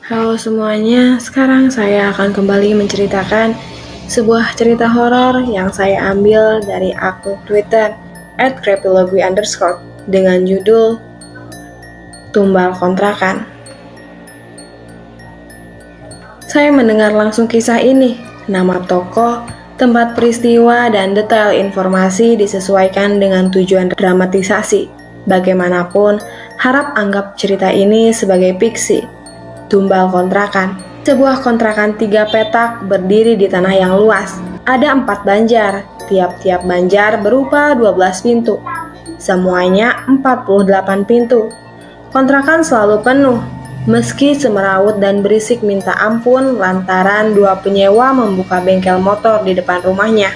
Halo semuanya, sekarang saya akan kembali menceritakan sebuah cerita horor yang saya ambil dari akun Twitter @creepylogy_ dengan judul Tumbal Kontrakan. Saya mendengar langsung kisah ini, nama tokoh, tempat peristiwa, dan detail informasi disesuaikan dengan tujuan dramatisasi. Bagaimanapun, harap anggap cerita ini sebagai fiksi. Tumbal kontrakan. Sebuah kontrakan 3 petak berdiri di tanah yang luas. Ada 4 banjar. Tiap-tiap banjar berupa 12 pintu. Semuanya 48 pintu. Kontrakan selalu penuh, meski semeraut dan berisik minta ampun lantaran 2 penyewa membuka bengkel motor di depan rumahnya.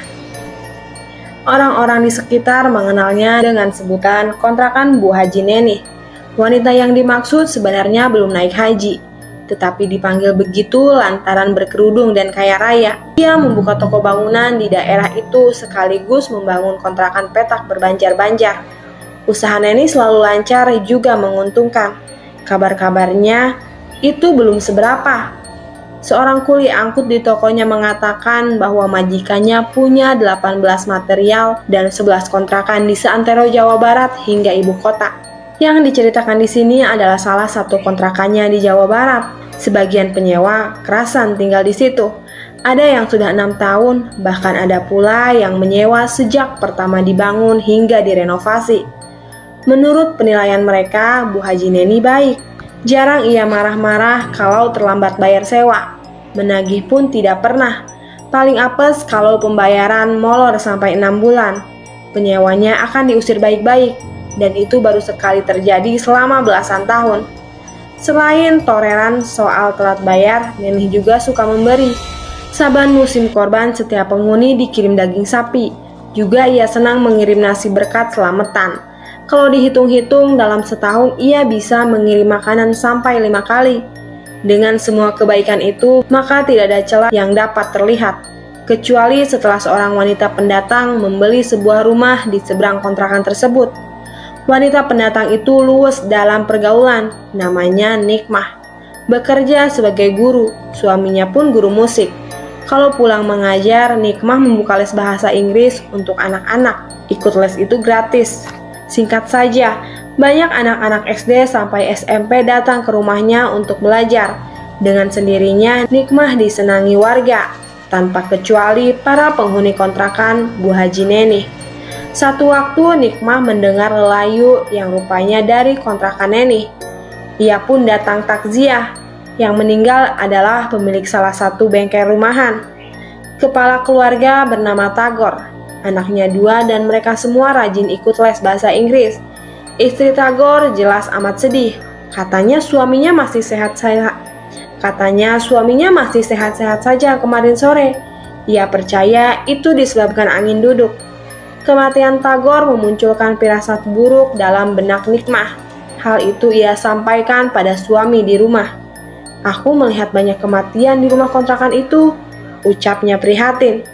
Orang-orang di sekitar mengenalnya dengan sebutan kontrakan Bu Haji Neni. Wanita yang dimaksud sebenarnya belum naik haji, tetapi dipanggil begitu lantaran berkerudung dan kaya raya. Ia membuka toko bangunan di daerah itu sekaligus membangun kontrakan petak berbanjar-banjar. Usaha Neni selalu lancar juga menguntungkan. Kabar-kabarnya itu belum seberapa. Seorang kuli angkut di tokonya mengatakan bahwa majikannya punya 18 material dan 11 kontrakan di seantero Jawa Barat hingga ibu kota. Yang diceritakan di sini adalah salah satu kontrakannya di Jawa Barat. Sebagian penyewa kerasan tinggal di situ. Ada yang sudah 6 tahun, bahkan ada pula yang menyewa sejak pertama dibangun hingga direnovasi. Menurut penilaian mereka, Bu Haji Neni baik. Jarang ia marah-marah kalau terlambat bayar sewa. Menagih pun tidak pernah. Paling apes kalau pembayaran molor sampai 6 bulan. Penyewanya akan diusir baik-baik, dan itu baru sekali terjadi selama belasan tahun. Selain toleran soal telat bayar, Neni juga suka memberi. Saban musim korban, setiap penghuni dikirim daging sapi. Juga ia senang mengirim nasi berkat selamatan. Kalau dihitung-hitung, dalam setahun ia bisa mengirim makanan sampai 5 kali. Dengan semua kebaikan itu, maka tidak ada celah yang dapat terlihat, kecuali setelah seorang wanita pendatang membeli sebuah rumah di seberang kontrakan tersebut. Wanita pendatang itu luwes dalam pergaulan, namanya Nikmah. Bekerja sebagai guru, suaminya pun guru musik. Kalau pulang mengajar, Nikmah membuka les bahasa Inggris untuk anak-anak. Ikut les itu gratis. Singkat saja, banyak anak-anak SD sampai SMP datang ke rumahnya untuk belajar. Dengan sendirinya, Nikmah disenangi warga, tanpa kecuali para penghuni kontrakan Bu Haji Neni. Satu waktu Nikmah mendengar lelayu yang rupanya dari kontrakan Neni. Ia pun datang takziah. Yang meninggal adalah pemilik salah satu bengkel rumahan. Kepala keluarga bernama Tagor. Anaknya 2 dan mereka semua rajin ikut les bahasa Inggris. Istri Tagor jelas amat sedih. Katanya suaminya masih sehat-sehat saja kemarin sore. Ia percaya itu disebabkan angin duduk. Kematian Tagor memunculkan firasat buruk dalam benak Nikmah. Hal itu ia sampaikan pada suami di rumah. "Aku melihat banyak kematian di rumah kontrakan itu," ucapnya prihatin.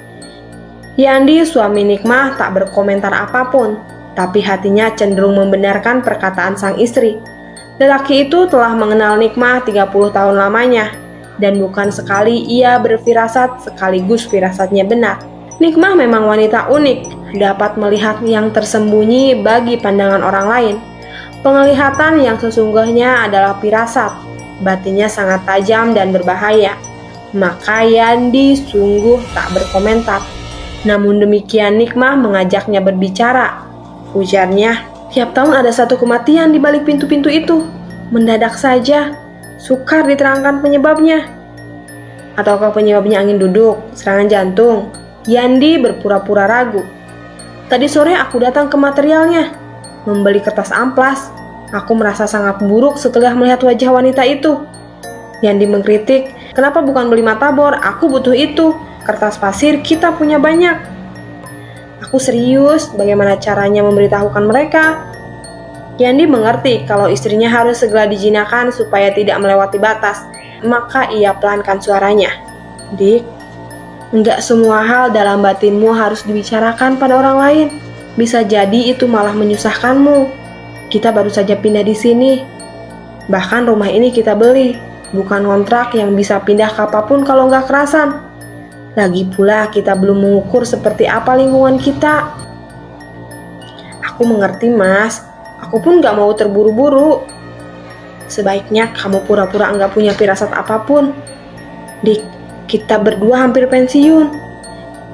Yandi, suami Nikmah, tak berkomentar apapun, tapi hatinya cenderung membenarkan perkataan sang istri. Lelaki itu telah mengenal Nikmah 30 tahun lamanya, dan bukan sekali ia berfirasat sekaligus firasatnya benar. Nikmah memang wanita unik, dapat melihat yang tersembunyi bagi pandangan orang lain. Penglihatan yang sesungguhnya adalah firasat, batinnya sangat tajam dan berbahaya. Maka Yandi sungguh tak berkomentar. Namun demikian Nikmah mengajaknya berbicara. Ujarnya, "Tiap tahun ada satu kematian di balik pintu-pintu itu. Mendadak saja, sukar diterangkan penyebabnya. Ataukah penyebabnya angin duduk, serangan jantung?" Yandi berpura-pura ragu. "Tadi sore aku datang ke materialnya, membeli kertas amplas. Aku merasa sangat buruk setelah melihat wajah wanita itu." Yandi mengkritik, "Kenapa bukan beli matabor? Aku butuh itu. Kertas pasir kita punya banyak." "Aku serius, bagaimana caranya memberitahukan mereka?" Yandi mengerti kalau istrinya harus segera dijinakan supaya tidak melewati batas. Maka ia pelankan suaranya. "Dik, enggak semua hal dalam batinmu harus dibicarakan pada orang lain. Bisa jadi itu malah menyusahkanmu. Kita baru saja pindah di sini. Bahkan rumah ini kita beli. bukan kontrak yang bisa pindah kapanpun kalau nggak kerasan. Lagi pula kita belum mengukur seperti apa lingkungan kita. Aku mengerti mas, aku pun nggak mau terburu-buru. Sebaiknya kamu pura-pura nggak punya firasat apapun. Dik, kita berdua hampir pensiun.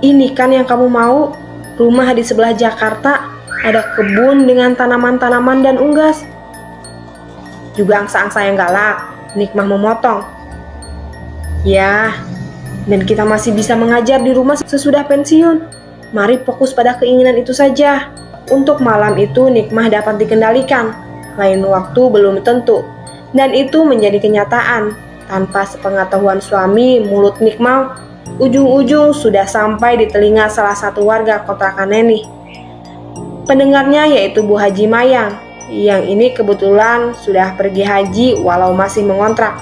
Ini kan yang kamu mau, rumah di sebelah Jakarta, ada kebun dengan tanaman-tanaman dan unggas. Juga angsa-angsa yang galak, Nikmah memotong. Ya, dan kita masih bisa mengajar di rumah sesudah pensiun. Mari fokus pada keinginan itu saja. Untuk malam itu Nikmah dapat dikendalikan, lain waktu belum tentu. Dan itu menjadi kenyataan. Tanpa sepengetahuan suami, mulut Nikmah ujung-ujung sudah sampai di telinga salah satu warga kontrakan Neni. Pendengarnya yaitu Bu Haji Mayang, yang ini kebetulan sudah pergi haji walau masih mengontrak.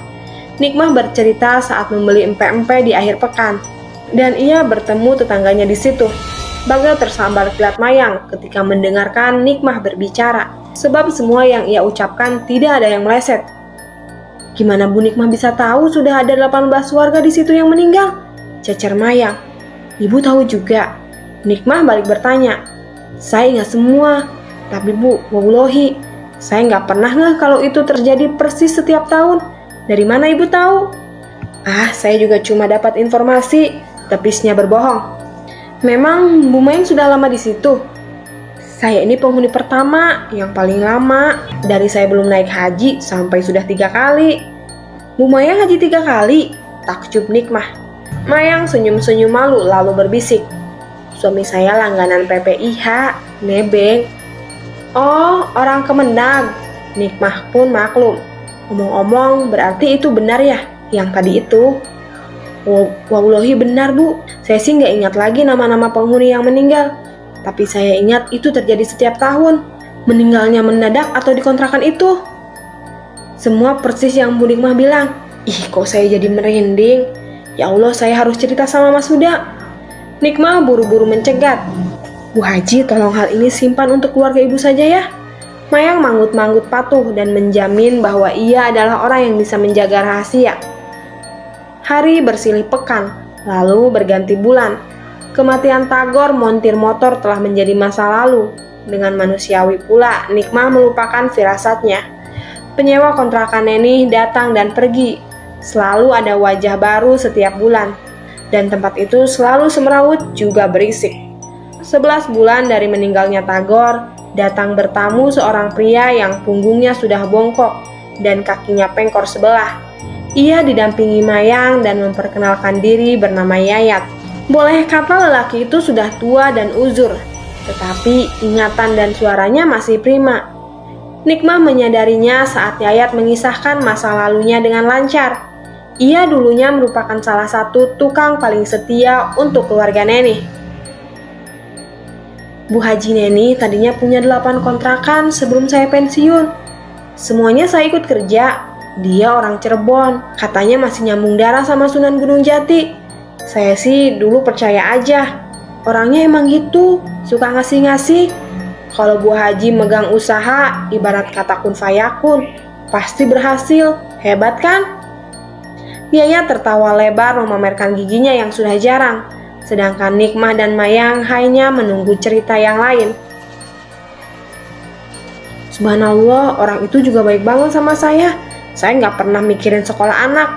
Nikmah bercerita saat membeli empe-empe di akhir pekan, dan ia bertemu tetangganya di situ. Bangga tersambar kilat Mayang ketika mendengarkan Nikmah berbicara, sebab semua yang ia ucapkan tidak ada yang meleset. Gimana Bu Nikmah bisa tahu sudah ada 18 warga di situ yang meninggal? Cecer Mayang. Ibu tahu juga. Nikmah balik bertanya. Saya ingat semua. Tapi Bu, wallahi, saya nggak pernah ngeh kalau itu terjadi persis setiap tahun. Dari mana Ibu tahu? Saya juga cuma dapat informasi, tepisnya berbohong. Memang Bu Mayang sudah lama di situ? Saya ini penghuni pertama, yang paling lama. Dari saya belum naik haji sampai sudah 3 kali. Bu Mayang haji 3 kali? Takjub Nikmah. Mayang senyum-senyum malu lalu berbisik. Suami saya langganan PPIH, nebeng. Oh, orang Kemendag. Nikmah pun maklum. Omong-omong, berarti itu benar ya, yang tadi itu? Wallahi benar Bu. Saya sih nggak ingat lagi nama-nama penghuni yang meninggal. Tapi saya ingat itu terjadi setiap tahun. Meninggalnya mendadak atau di kontrakan itu. Semua persis yang Bu Nikmah bilang. Ih, kok saya jadi merinding. Ya Allah, saya harus cerita sama Mas Huda. Nikmah buru-buru mencegat. Bu Haji, tolong hal ini simpan untuk keluarga ibu saja ya. Mayang manggut-manggut patuh dan menjamin bahwa ia adalah orang yang bisa menjaga rahasia. Hari bersilih pekan, lalu berganti bulan. Kematian Tagor montir motor telah menjadi masa lalu. Dengan manusiawi pula, Nikmah melupakan firasatnya. Penyewa kontrakan Neni datang dan pergi. Selalu ada wajah baru setiap bulan. Dan tempat itu selalu semrawut juga berisik. 11 bulan dari meninggalnya Tagor, datang bertamu seorang pria yang punggungnya sudah bongkok dan kakinya pengkor sebelah. Ia didampingi Mayang dan memperkenalkan diri bernama Yayat. Boleh kata lelaki itu sudah tua dan uzur, tetapi ingatan dan suaranya masih prima. Nikmah menyadarinya saat Yayat mengisahkan masa lalunya dengan lancar. Ia dulunya merupakan salah satu tukang paling setia untuk keluarga Neni. Bu Haji Neni tadinya punya 8 kontrakan sebelum saya pensiun. Semuanya saya ikut kerja. Dia orang Cirebon, katanya masih nyambung darah sama Sunan Gunung Jati. Saya sih dulu percaya aja. Orangnya emang gitu, suka ngasih-ngasih. Kalau Bu Haji megang usaha, ibarat kata kun fayakun, pasti berhasil. Hebat kan? Yaya tertawa lebar memamerkan giginya yang sudah jarang. Sedangkan Nikmah dan Mayang hanya menunggu cerita yang lain. Subhanallah, orang itu juga baik banget sama saya. Saya nggak pernah mikirin sekolah anak.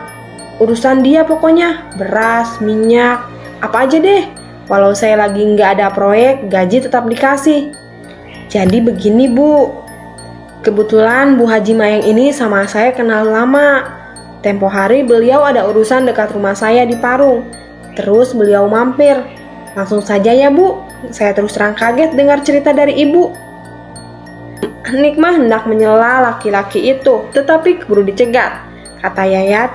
Urusan dia pokoknya, beras, minyak, apa aja deh. Walau saya lagi nggak ada proyek, gaji tetap dikasih. Jadi begini Bu, kebetulan Bu Haji Mayang ini sama saya kenal lama. Tempo hari beliau ada urusan dekat rumah saya di Parung. Terus beliau mampir. Langsung saja ya Bu, saya terus terang kaget dengar cerita dari Ibu. Nikmah hendak menyela laki-laki itu, tetapi keburu dicegat. Kata Yayat,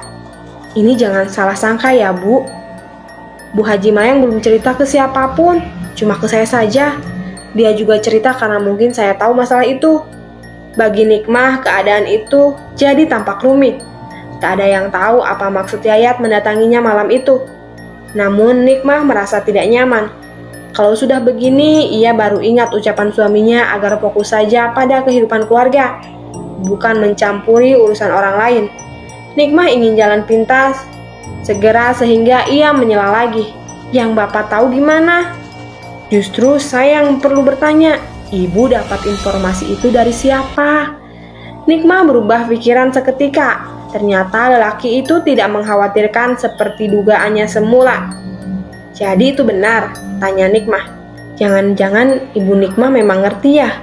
ini jangan salah sangka ya Bu. Bu Haji Mayang belum cerita ke siapapun, cuma ke saya saja. Dia juga cerita karena mungkin saya tahu masalah itu. Bagi Nikmah, keadaan itu jadi tampak rumit. Tak ada yang tahu apa maksud Yayat mendatanginya malam itu. Namun Nikmah merasa tidak nyaman. Kalau sudah begini, ia baru ingat ucapan suaminya agar fokus saja pada kehidupan keluarga, bukan mencampuri urusan orang lain. Nikmah ingin jalan pintas segera sehingga ia menyela lagi. Yang Bapak tahu gimana? Justru saya yang perlu bertanya. Ibu dapat informasi itu dari siapa? Nikmah berubah pikiran seketika. Ternyata lelaki itu tidak mengkhawatirkan seperti dugaannya semula. Jadi itu benar, tanya Nikmah. Jangan-jangan Ibu Nikmah memang ngerti ya?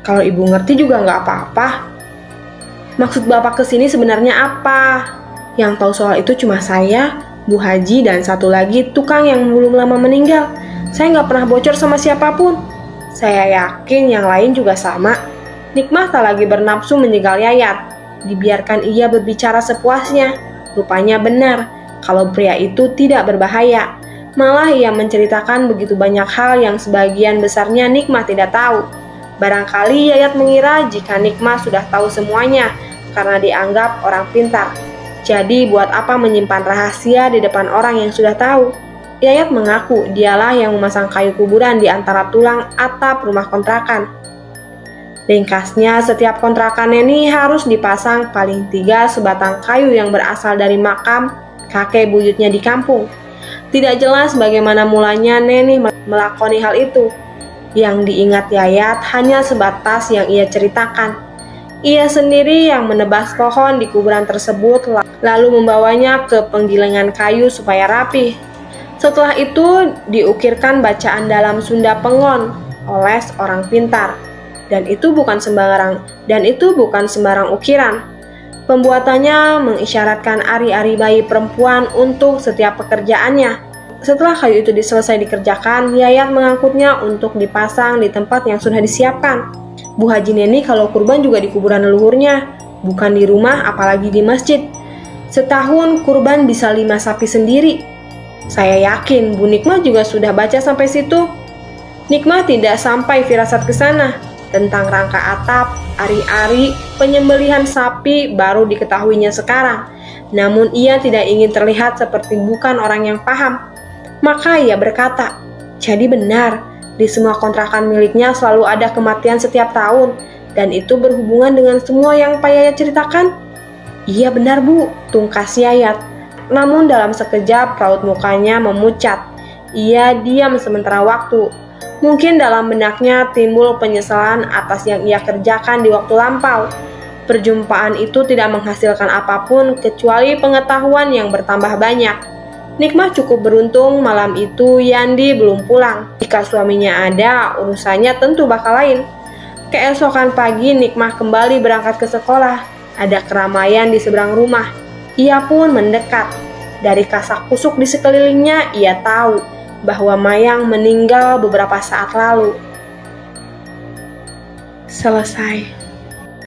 Kalau Ibu ngerti juga nggak apa-apa. Maksud Bapak kesini sebenarnya apa? Yang tahu soal itu cuma saya, Bu Haji, dan satu lagi tukang yang belum lama meninggal. Saya nggak pernah bocor sama siapapun. Saya yakin yang lain juga sama. Nikmah tak lagi bernafsu menjegal Yayat. Dibiarkan ia berbicara sepuasnya. Rupanya benar, kalau pria itu tidak berbahaya. Malah ia menceritakan begitu banyak hal yang sebagian besarnya Nikmah tidak tahu. Barangkali Yayat mengira jika Nikmah sudah tahu semuanya, karena dianggap orang pintar. Jadi buat apa menyimpan rahasia di depan orang yang sudah tahu? Yayat mengaku dialah yang memasang kayu kuburan di antara tulang atap rumah kontrakan. Ringkasnya, setiap kontrakan Neni harus dipasang paling 3 sebatang kayu yang berasal dari makam kakek buyutnya di kampung. Tidak jelas bagaimana mulanya Neni melakoni hal itu. Yang diingat Yayat hanya sebatas yang ia ceritakan. Ia sendiri yang menebas pohon di kuburan tersebut lalu membawanya ke penggilingan kayu supaya rapi. Setelah itu diukirkan bacaan dalam Sunda Pengon oleh orang pintar. Dan itu bukan sembarang ukiran. Pembuatannya mengisyaratkan ari-ari bayi perempuan untuk setiap pekerjaannya. Setelah kayu itu selesai dikerjakan, Yayat mengangkutnya untuk dipasang di tempat yang sudah disiapkan. Bu Haji Neni kalau kurban juga di kuburan leluhurnya, bukan di rumah apalagi di masjid. Setahun kurban bisa 5 sapi sendiri. Saya yakin Bu Nikmah juga sudah baca sampai situ. Nikmah tidak sampai firasat ke sana. Tentang rangka atap, ari-ari, penyembelihan sapi baru diketahuinya sekarang. Namun ia tidak ingin terlihat seperti bukan orang yang paham. Maka ia berkata, jadi benar, di semua kontrakan miliknya selalu ada kematian setiap tahun. Dan itu berhubungan dengan semua yang Pak Yayat ceritakan? Iya benar Bu, tungkas Yayat. Namun dalam sekejap raut mukanya memucat. Ia diam sementara waktu. Mungkin dalam benaknya timbul penyesalan atas yang ia kerjakan di waktu lampau. Perjumpaan itu tidak menghasilkan apapun kecuali pengetahuan yang bertambah banyak. Nikmah cukup beruntung malam itu Yandi belum pulang. Jika suaminya ada, urusannya tentu bakal lain. Keesokan pagi Nikmah kembali berangkat ke sekolah. Ada keramaian di seberang rumah. Ia pun mendekat. Dari kasak kusuk di sekelilingnya, ia tahu bahwa Mayang meninggal beberapa saat lalu. Selesai.